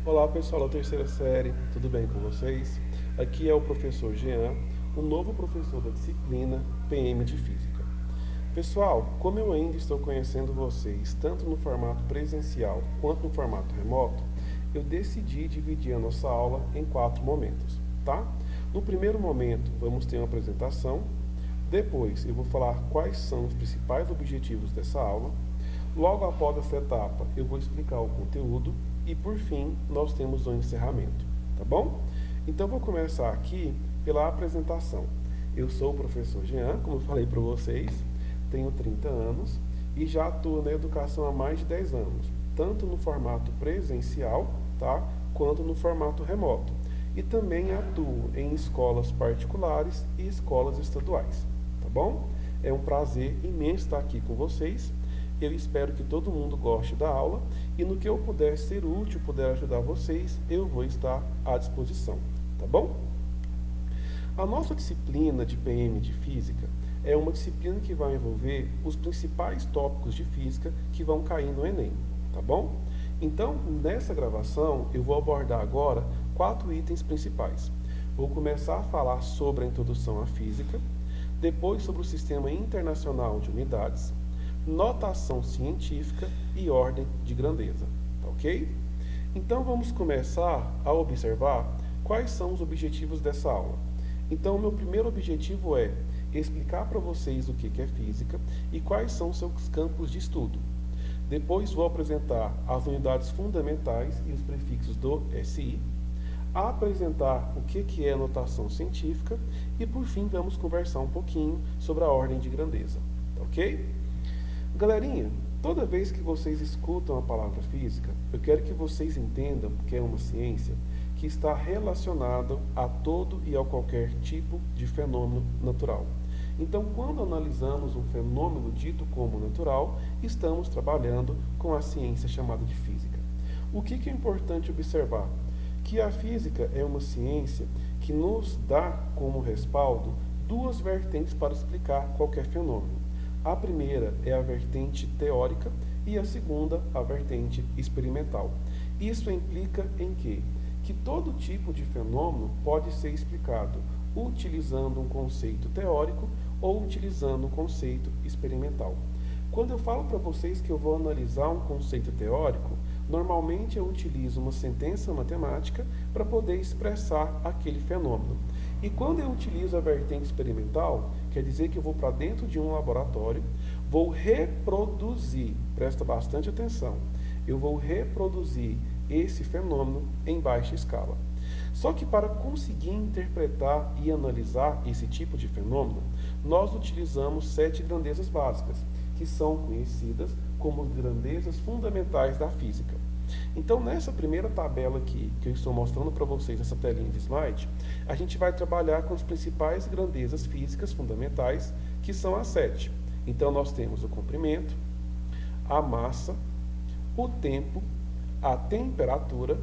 Olá pessoal da terceira série, tudo bem com vocês? Aqui é o professor Jean, o novo professor da disciplina PM de Física. Pessoal, como eu ainda estou conhecendo vocês tanto no formato presencial quanto no formato remoto, eu decidi dividir a nossa aula em 4 momentos, tá? No primeiro momento, vamos ter uma apresentação, depois eu vou falar quais são os principais objetivos dessa aula. Logo após essa etapa, eu vou explicar o conteúdo e, por fim, nós temos o encerramento, tá bom? Então, vou começar aqui pela apresentação. Eu sou o professor Jean, como eu falei para vocês, tenho 30 anos e já atuo na educação há mais de 10 anos, tanto no formato presencial, tá, quanto no formato remoto. E também atuo em escolas particulares e escolas estaduais, tá bom? É um prazer imenso estar aqui com vocês. Eu espero que todo mundo goste da aula e no que eu puder ser útil, puder ajudar vocês, eu vou estar à disposição, tá bom? A nossa disciplina de PM de Física é uma disciplina que vai envolver os principais tópicos de física que vão cair no Enem, tá bom? Então, nessa gravação, eu vou abordar agora 4 itens principais. Vou começar a falar sobre a introdução à física, depois sobre o Sistema Internacional de Unidades, notação científica e ordem de grandeza, tá ok? Então vamos começar a observar quais são os objetivos dessa aula. Então, o meu primeiro objetivo é explicar para vocês o que é física e quais são seus campos de estudo. Depois vou apresentar as unidades fundamentais e os prefixos do SI, apresentar o que é notação científica e, por fim, vamos conversar um pouquinho sobre a ordem de grandeza, tá ok? Galerinha, toda vez que vocês escutam a palavra física, eu quero que vocês entendam que é uma ciência que está relacionada a todo e a qualquer tipo de fenômeno natural. Então, quando analisamos um fenômeno dito como natural, estamos trabalhando com a ciência chamada de física. O que é importante observar? Que a física é uma ciência que nos dá como respaldo 2 vertentes para explicar qualquer fenômeno. A primeira é a vertente teórica e a segunda, a vertente experimental. Isso implica em quê? Que todo tipo de fenômeno pode ser explicado utilizando um conceito teórico ou utilizando um conceito experimental. Quando eu falo para vocês que eu vou analisar um conceito teórico, normalmente eu utilizo uma sentença matemática para poder expressar aquele fenômeno. E quando eu utilizo a vertente experimental, quer dizer que eu vou para dentro de um laboratório, vou reproduzir, presta bastante atenção, eu vou reproduzir esse fenômeno em baixa escala. Só que para conseguir interpretar e analisar esse tipo de fenômeno, nós utilizamos 7 grandezas básicas, que são conhecidas como grandezas fundamentais da física. Então, nessa primeira tabela aqui, que eu estou mostrando para vocês nessa telinha de slide, a gente vai trabalhar com as principais grandezas físicas fundamentais, que são as 7. Então, nós temos o comprimento, a massa, o tempo, a temperatura,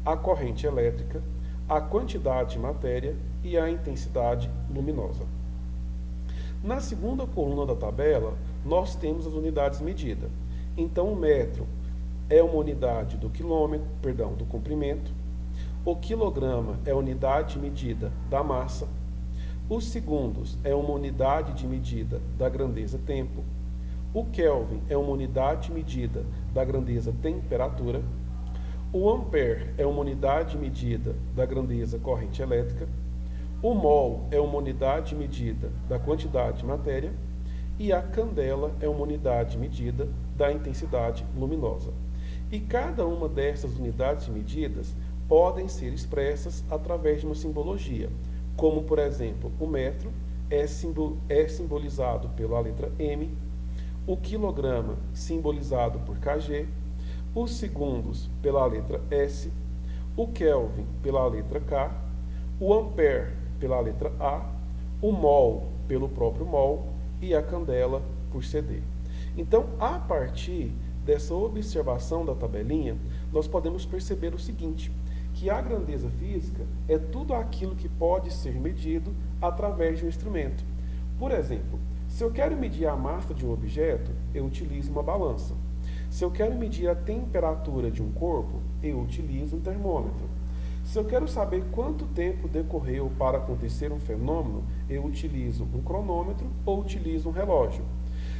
a corrente elétrica, a quantidade de matéria e a intensidade luminosa. Na segunda coluna da tabela, nós temos as unidades medidas. Então, o metro é uma unidade do comprimento. O quilograma é a unidade de medida da massa. Os segundos é uma unidade de medida da grandeza tempo. O Kelvin é uma unidade de medida da grandeza temperatura. O ampere é uma unidade de medida da grandeza corrente elétrica. O mol é uma unidade de medida da quantidade de matéria. E a candela é uma unidade de medida da intensidade luminosa. E cada uma dessas unidades de medidas podem ser expressas através de uma simbologia, como, por exemplo, o metro é simbolizado pela letra M, o quilograma simbolizado por kg, os segundos pela letra S, o Kelvin pela letra K, o ampere pela letra A, o mol pelo próprio mol e a candela por CD. Então, a partir dessa observação da tabelinha, nós podemos perceber o seguinte, que a grandeza física é tudo aquilo que pode ser medido através de um instrumento. Por exemplo, se eu quero medir a massa de um objeto, eu utilizo uma balança. Se eu quero medir a temperatura de um corpo, eu utilizo um termômetro. Se eu quero saber quanto tempo decorreu para acontecer um fenômeno, eu utilizo um cronômetro ou utilizo um relógio.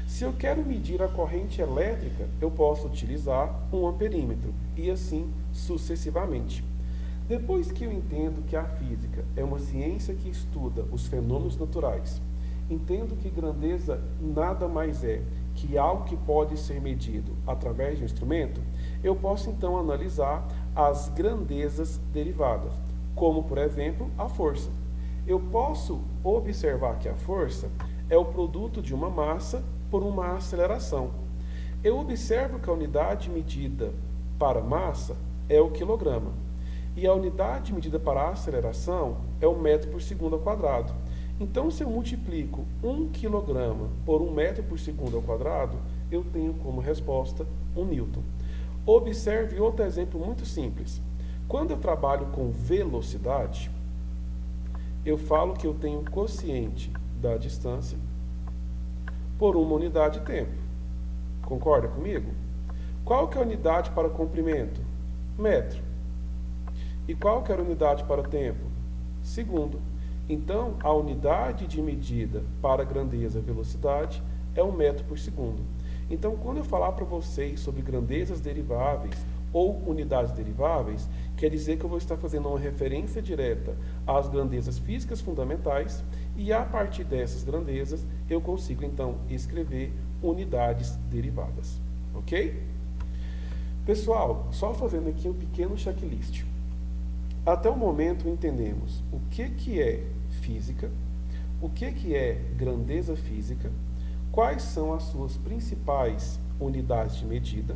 Se eu quero medir a corrente elétrica, eu posso utilizar um amperímetro e assim sucessivamente. Depois que eu entendo que a física é uma ciência que estuda os fenômenos naturais, entendo que grandeza nada mais é que algo que pode ser medido através de um instrumento, eu posso então analisar as grandezas derivadas, como por exemplo a força. Eu posso observar que a força é o produto de uma massa por uma aceleração. Eu observo que a unidade medida para massa é o quilograma, e a unidade medida para aceleração é o metro por segundo ao quadrado. Então, se eu multiplico 1 kg por 1 metro por segundo ao quadrado, eu tenho como resposta 1 newton. Observe outro exemplo muito simples. Quando eu trabalho com velocidade, eu falo que eu tenho quociente da distância por uma unidade de tempo. Concorda comigo? Qual que é a unidade para comprimento? Metro. E qual que era a unidade para o tempo? Segundo. Então, a unidade de medida para grandeza e velocidade é 1 metro por segundo. Então, quando eu falar para vocês sobre grandezas deriváveis ou unidades deriváveis, quer dizer que eu vou estar fazendo uma referência direta às grandezas físicas fundamentais e, a partir dessas grandezas, eu consigo, então, escrever unidades derivadas. Ok? Pessoal, só fazendo aqui um pequeno checklist. Até o momento entendemos o que é física, o que é grandeza física, quais são as suas principais unidades de medida,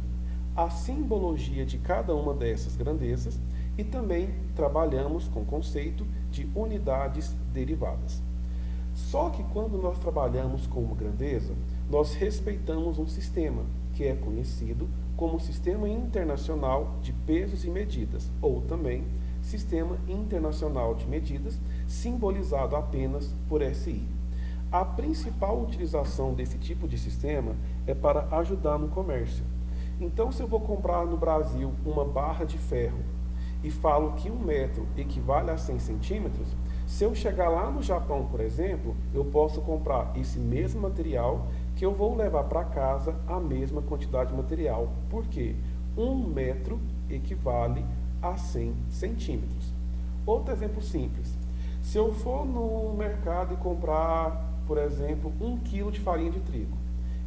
a simbologia de cada uma dessas grandezas e também trabalhamos com o conceito de unidades derivadas. Só que quando nós trabalhamos com uma grandeza, nós respeitamos um sistema que é conhecido como Sistema Internacional de Pesos e Medidas, ou também Sistema Internacional de Medidas, simbolizado apenas por SI. A principal utilização desse tipo de sistema é para ajudar no comércio. Então, se eu vou comprar no Brasil uma barra de ferro e falo que 1 metro equivale a 100 centímetros, se eu chegar lá no Japão, por exemplo, eu posso comprar esse mesmo material que eu vou levar para casa a mesma quantidade de material. Por quê? 1 metro equivale a 100 centímetros. Outro exemplo simples. Se eu for no mercado e comprar, por exemplo, 1 kg de farinha de trigo,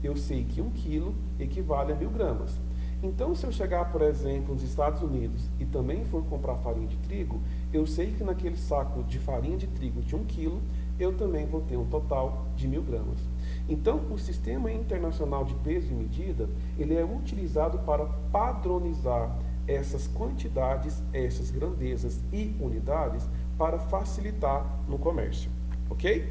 eu sei que 1 kg equivale a 1000 gramas. Então, se eu chegar, por exemplo, nos Estados Unidos e também for comprar farinha de trigo, eu sei que naquele saco de farinha de trigo de 1 kg, eu também vou ter um total de 1000 gramas. Então, o Sistema Internacional de Peso e Medida, ele é utilizado para padronizar essas quantidades, essas grandezas e unidades para facilitar no comércio, ok?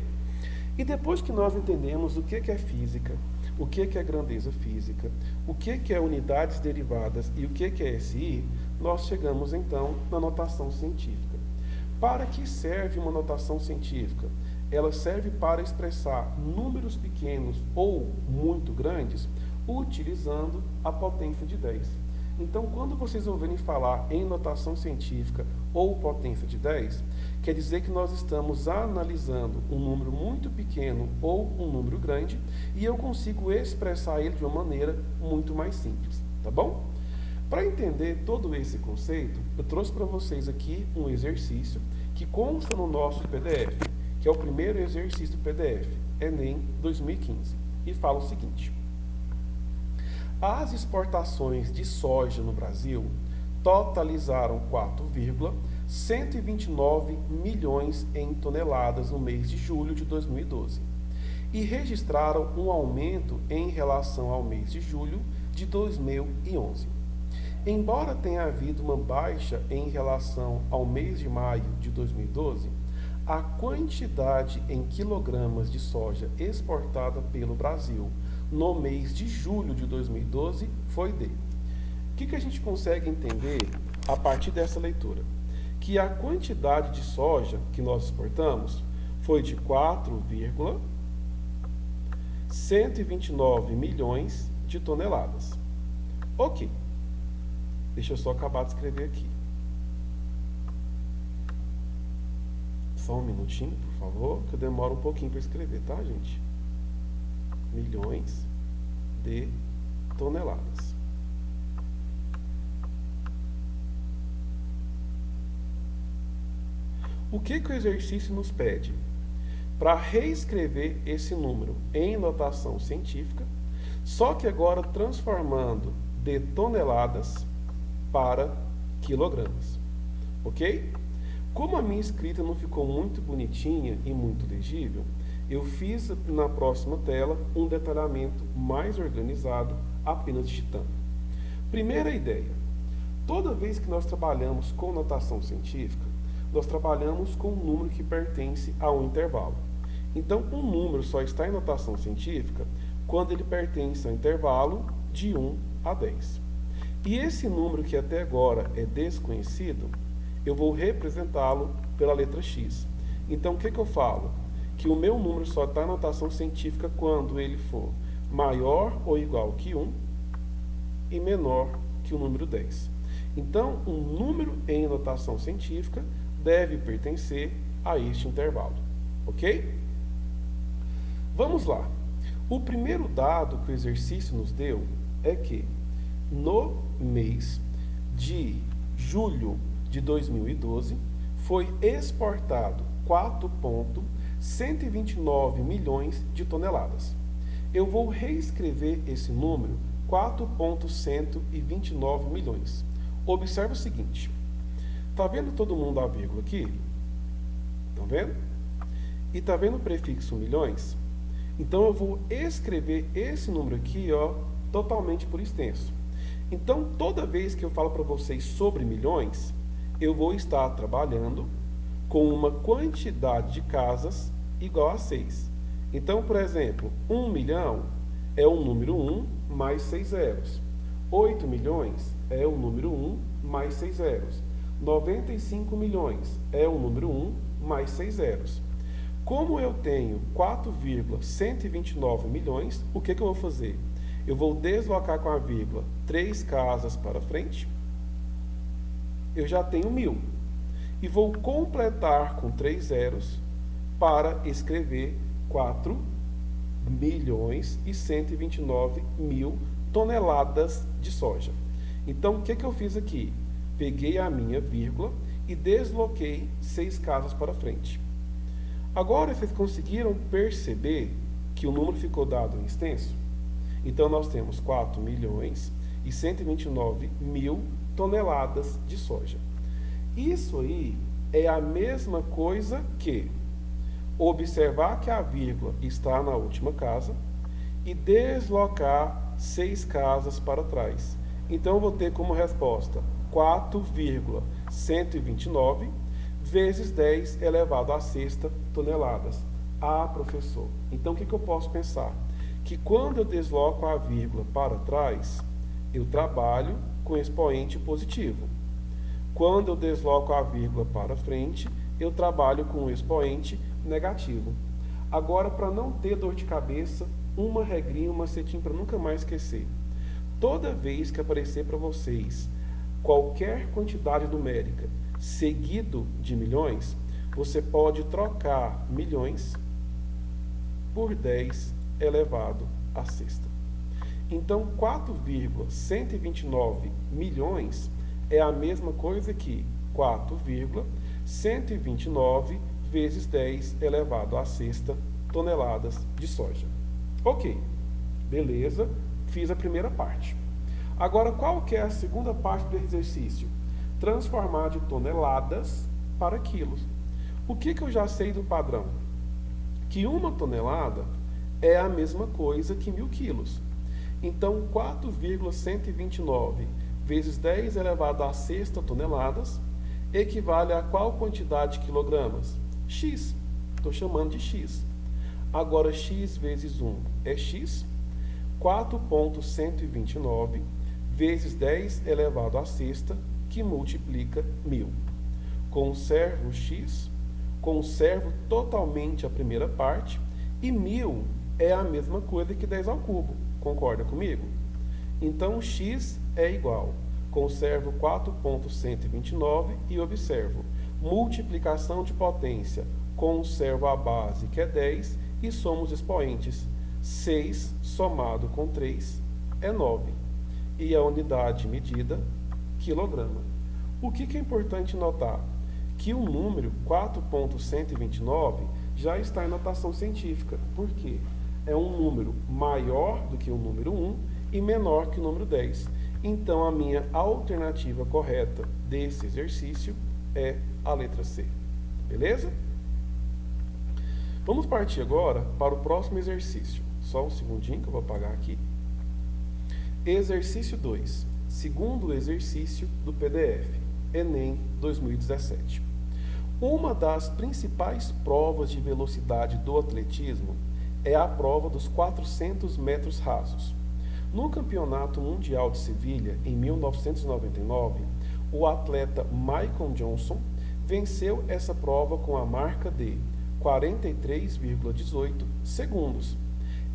E depois que nós entendemos o que é física, o que é grandeza física, o que é unidades derivadas e o que é SI, nós chegamos então na notação científica. Para que serve uma notação científica? Ela serve para expressar números pequenos ou muito grandes utilizando a potência de 10. Então, quando vocês ouvirem falar em notação científica ou potência de 10, quer dizer que nós estamos analisando um número muito pequeno ou um número grande e eu consigo expressar ele de uma maneira muito mais simples, tá bom? Para entender todo esse conceito, eu trouxe para vocês aqui um exercício que consta no nosso PDF, que é o primeiro exercício do PDF, Enem 2015, e fala o seguinte: as exportações de soja no Brasil totalizaram 4,129 milhões em toneladas no mês de julho de 2012 e registraram um aumento em relação ao mês de julho de 2011. Embora tenha havido uma baixa em relação ao mês de maio de 2012, a quantidade em quilogramas de soja exportada pelo Brasil no mês de julho de 2012 foi de... O que a gente consegue entender a partir dessa leitura? Que a quantidade de soja que nós exportamos foi de 4,129 milhões de toneladas. Ok. Deixa eu só acabar de escrever aqui. Só um minutinho, por favor, que eu demoro um pouquinho para escrever, tá, gente? Milhões de toneladas. O que o exercício nos pede? Para reescrever esse número em notação científica, só que agora transformando de toneladas para quilogramas. Ok? Como a minha escrita não ficou muito bonitinha e muito legível, eu fiz na próxima tela um detalhamento mais organizado, apenas digitando. Primeira ideia. Toda vez que nós trabalhamos com notação científica, nós trabalhamos com um número que pertence a um intervalo. Então, um número só está em notação científica quando ele pertence ao intervalo de 1 a 10. E esse número que até agora é desconhecido, eu vou representá-lo pela letra X. Então, o que eu falo? Que o meu número só está em notação científica quando ele for maior ou igual que 1 e menor que o número 10. Então, um número em notação científica deve pertencer a este intervalo. Ok? Vamos lá. O primeiro dado que o exercício nos deu é que no mês de julho de 2012 foi exportado 4,129 milhões de toneladas. Eu vou reescrever esse número 4,129 milhões. Observe o seguinte. Está vendo todo mundo a vírgula aqui? Estão vendo? E está vendo o prefixo milhões? Então, eu vou escrever esse número aqui, ó, totalmente por extenso. Então, toda vez que eu falo para vocês sobre milhões, eu vou estar trabalhando com uma quantidade de casas igual a 6. Então, por exemplo, 1 milhão é o número 1 mais 6 zeros. 8 milhões é o número 1 mais 6 zeros. 95 milhões é o número 1 mais 6 zeros. Como eu tenho 4,129 milhões, o que eu vou fazer? Eu vou deslocar com a vírgula 3 casas para frente. Eu já tenho 1.000. E vou completar com 3 zeros para escrever 4 milhões e 129 mil toneladas de soja. Então, o que eu fiz aqui? Peguei a minha vírgula e desloquei 6 casas para frente. Agora, vocês conseguiram perceber que o número ficou dado em extenso? Então, nós temos 4 milhões e 129 mil toneladas de soja. Isso aí é a mesma coisa que observar que a vírgula está na última casa e deslocar 6 casas para trás. Então, eu vou ter como resposta 4,129 vezes 10 elevado à sexta toneladas. Ah, professor, então o que eu posso pensar? Que quando eu desloco a vírgula para trás, eu trabalho com expoente positivo. Quando eu desloco a vírgula para frente, eu trabalho com o expoente negativo. Agora, para não ter dor de cabeça, uma regrinha, um macetinho para nunca mais esquecer. Toda vez que aparecer para vocês qualquer quantidade numérica seguido de milhões, você pode trocar milhões por 10 elevado à sexta. Então, 4,129 milhões é a mesma coisa que 4,129 vezes 10 elevado à sexta toneladas de soja. Ok, beleza, fiz a primeira parte. Agora, qual que é a segunda parte do exercício? Transformar de toneladas para quilos. O que eu já sei do padrão? Que uma tonelada é a mesma coisa que 1.000 quilos. Então, 4,129 vezes 10 elevado à sexta toneladas equivale a qual quantidade de quilogramas? X. Estou chamando de X. Agora, X vezes 1 é X. 4,129 vezes 10 elevado à sexta, que multiplica 1.000. Conservo X, conservo totalmente a primeira parte, e 1.000 é a mesma coisa que 10 ao cubo. Concorda comigo? Então, x é igual. Conservo 4,129 e observo. Multiplicação de potência. Conservo a base, que é 10, e somos expoentes. 6 somado com 3 é 9. E a unidade medida, quilograma. O que é importante notar? Que o número 4,129 já está em notação científica. Por quê? É um número maior do que o número 1 e menor que o número 10. Então, a minha alternativa correta desse exercício é a letra C. Beleza? Vamos partir agora para o próximo exercício. Só um segundinho que eu vou apagar aqui. Exercício 2. Segundo exercício do PDF. Enem 2017. Uma das principais provas de velocidade do atletismo é a prova dos 400 metros rasos. No Campeonato Mundial de Sevilha, em 1999, o atleta Michael Johnson venceu essa prova com a marca de 43,18 segundos.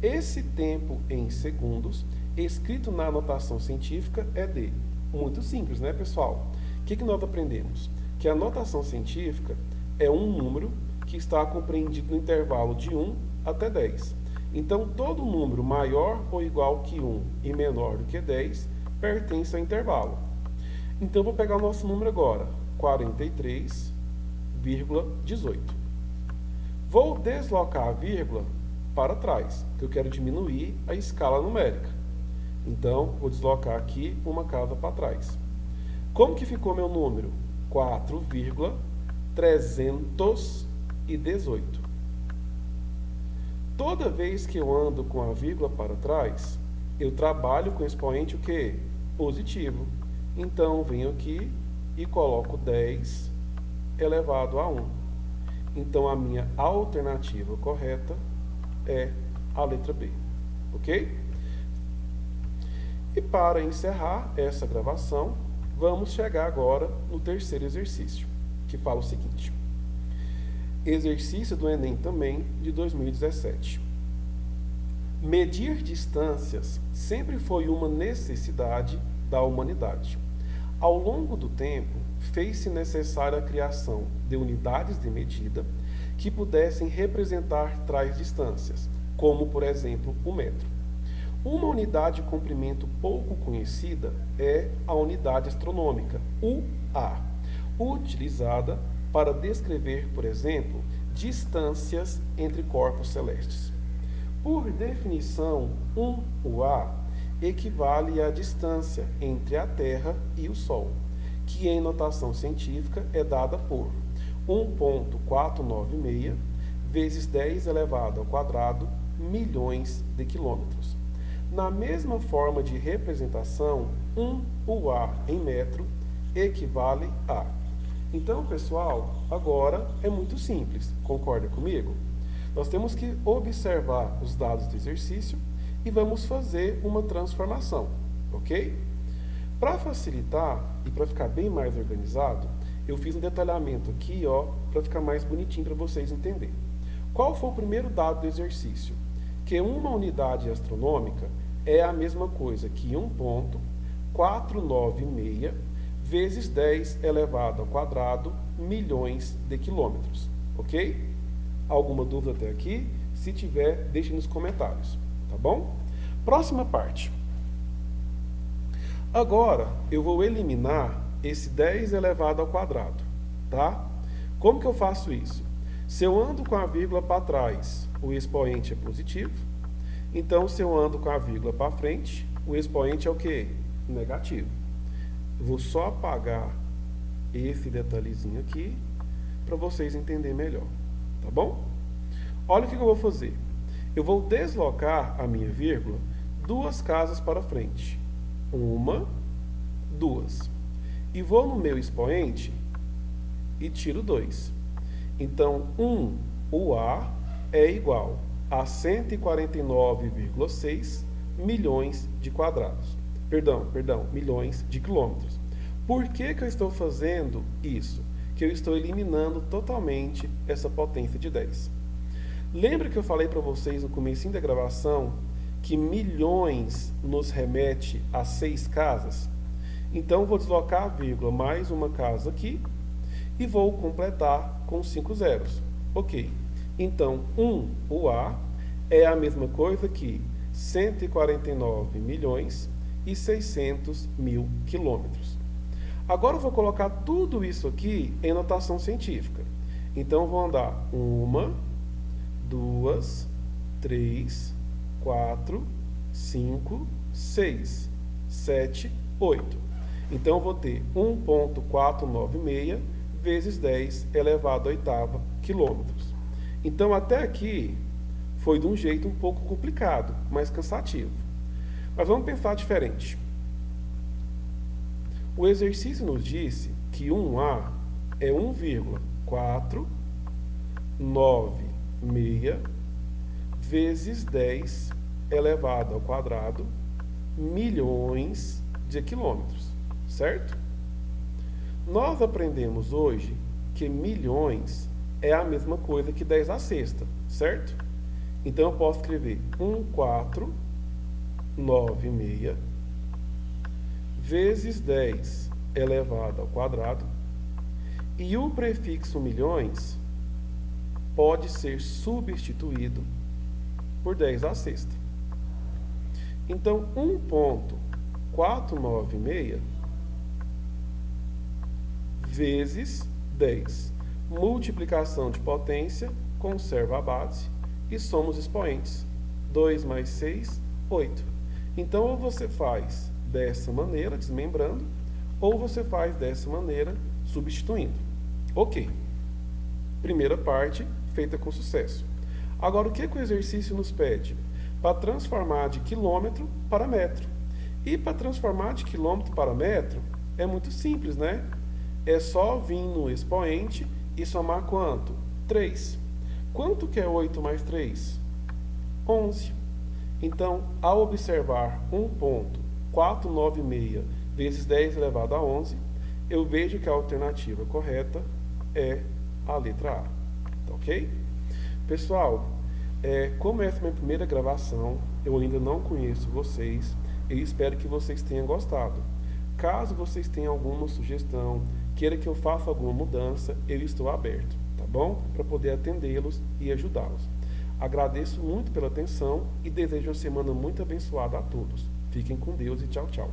Esse tempo em segundos, escrito na anotação científica, é de... Muito simples, né, pessoal? O que nós aprendemos? Que a notação científica é um número que está compreendido no intervalo de 1 até 10. Então, todo número maior ou igual que 1 e menor do que 10 pertence ao intervalo. Então, vou pegar o nosso número agora, 43,18. Vou deslocar a vírgula para trás, porque eu quero diminuir a escala numérica. Então, vou deslocar aqui uma casa para trás. Como que ficou meu número? 4,318. Toda vez que eu ando com a vírgula para trás, eu trabalho com expoente o quê? Positivo. Então, venho aqui e coloco 10 elevado a 1. Então, a minha alternativa correta é a letra B. Ok? E para encerrar essa gravação, vamos chegar agora no terceiro exercício, que fala o seguinte. Exercício do Enem também, de 2017. Medir distâncias sempre foi uma necessidade da humanidade. Ao longo do tempo, fez-se necessária a criação de unidades de medida que pudessem representar tais distâncias, como, por exemplo, o metro. Uma unidade de comprimento pouco conhecida é a unidade astronômica, UA, utilizada para descrever, por exemplo, distâncias entre corpos celestes. Por definição, 1 UA equivale à distância entre a Terra e o Sol, que em notação científica é dada por 1,496 vezes 10 elevado ao quadrado milhões de quilômetros. Na mesma forma de representação, 1 UA em metro equivale a... Então, pessoal, agora é muito simples. Concorda comigo? Nós temos que observar os dados do exercício e vamos fazer uma transformação, ok? Para facilitar e para ficar bem mais organizado, eu fiz um detalhamento aqui, ó, para ficar mais bonitinho para vocês entenderem. Qual foi o primeiro dado do exercício? Que uma unidade astronômica é a mesma coisa que 1,496 vezes 10 elevado ao quadrado milhões de quilômetros, ok? Alguma dúvida até aqui? Se tiver, deixe nos comentários, tá bom? Próxima parte. Agora, eu vou eliminar esse 10 elevado ao quadrado, tá? Como que eu faço isso? Se eu ando com a vírgula para trás, o expoente é positivo. Então, se eu ando com a vírgula para frente, o expoente é o quê? Negativo. Eu vou só apagar esse detalhezinho aqui para vocês entenderem melhor, tá bom? Olha o que eu vou fazer. Eu vou deslocar a minha vírgula 2 casas para frente. 1, 2. E vou no meu expoente e tiro 2. Então, 1 UA é igual a 149,6 milhões de quadrados. Perdão, milhões de quilômetros. Por que eu estou fazendo isso? Que eu estou eliminando totalmente essa potência de 10. Lembra que eu falei para vocês no comecinho da gravação que milhões nos remete a 6 casas? Então, vou deslocar a vírgula mais uma casa aqui e vou completar com 5 zeros. Ok. Então, o A, é a mesma coisa que 149 milhões e 600 mil quilômetros. Agora eu vou colocar tudo isso aqui em notação científica. Então, eu vou andar 1, 2, 3, 4, 5, 6, 7, 8. Então, eu vou ter 1,496 vezes 10 elevado à oitava quilômetros. Então, até aqui foi de um jeito um pouco complicado, mas cansativo. Mas vamos pensar diferente. O exercício nos disse que 1A é 1,496 vezes 10 elevado ao quadrado milhões de quilômetros, certo? Nós aprendemos hoje que milhões é a mesma coisa que 10 à sexta, certo? Então eu posso escrever 1,496 vezes 10 elevado ao quadrado, e o prefixo milhões pode ser substituído por 10 à sexta. Então, 1,496 vezes 10. Multiplicação de potência, conserva a base e somos expoentes. 2 mais 6, 8. Então, ou você faz dessa maneira, desmembrando, ou você faz dessa maneira, substituindo. Ok. Primeira parte feita com sucesso. Agora, o que o exercício nos pede? Para transformar de quilômetro para metro. E para transformar de quilômetro para metro, é muito simples, né? É só vir no expoente e somar quanto? 3. Quanto que é 8 mais 3? 11. Então, ao observar 1,496 vezes 10 elevado a 11, eu vejo que a alternativa correta é a letra A. Tá ok? Pessoal, como essa é a minha primeira gravação, eu ainda não conheço vocês, eu espero que vocês tenham gostado. Caso vocês tenham alguma sugestão, queira que eu faça alguma mudança, eu estou aberto, tá bom? Para poder atendê-los e ajudá-los. Agradeço muito pela atenção e desejo uma semana muito abençoada a todos. Fiquem com Deus e tchau, tchau.